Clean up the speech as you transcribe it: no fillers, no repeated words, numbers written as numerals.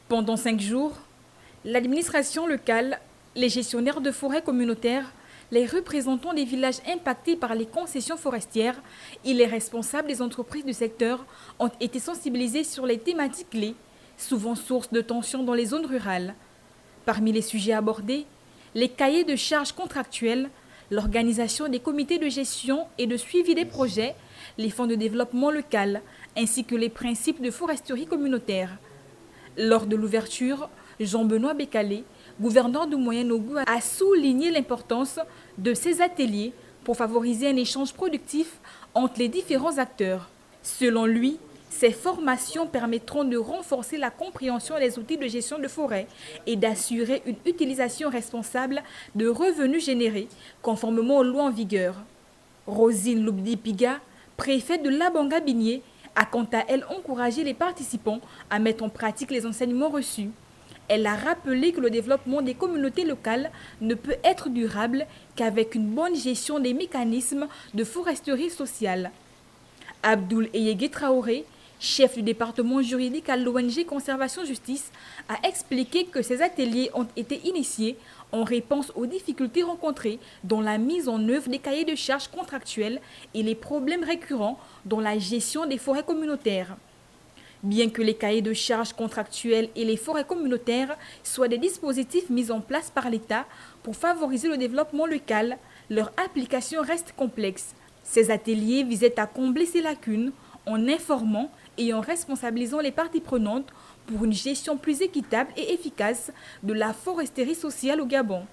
Pendant 5 jours, l'administration locale, les gestionnaires de forêts communautaires, les représentants des villages impactés par les concessions forestières et les responsables des entreprises du secteur ont été sensibilisés sur les thématiques clés, souvent source de tensions dans les zones rurales. Parmi les sujets abordés, les cahiers de charges contractuels, l'organisation des comités de gestion et de suivi des projets, les fonds de développement local, ainsi que les principes de foresterie communautaire. Lors de l'ouverture, Jean-Benoît Bécalé, gouverneur du Moyen-Ogooué, a souligné l'importance de ces ateliers pour favoriser un échange productif entre les différents acteurs. Selon lui, ces formations permettront de renforcer la compréhension des outils de gestion de forêt et d'assurer une utilisation responsable de revenus générés, conformément aux lois en vigueur. Rosine Loubdi-Piga, préfète de Labanga-Binié, a quant à elle encouragé les participants à mettre en pratique les enseignements reçus. Elle a rappelé que le développement des communautés locales ne peut être durable qu'avec une bonne gestion des mécanismes de foresterie sociale. Abdoul Eyegé Traoré, chef du département juridique à l'ONG Conservation Justice, a expliqué que ces ateliers ont été initiés en réponse aux difficultés rencontrées dans la mise en œuvre des cahiers de charges contractuels et les problèmes récurrents dans la gestion des forêts communautaires. Bien que les cahiers de charges contractuels et les forêts communautaires soient des dispositifs mis en place par l'État pour favoriser le développement local, leur application reste complexe. Ces ateliers visaient à combler ces lacunes en informant et en responsabilisant les parties prenantes pour une gestion plus équitable et efficace de la foresterie sociale au Gabon.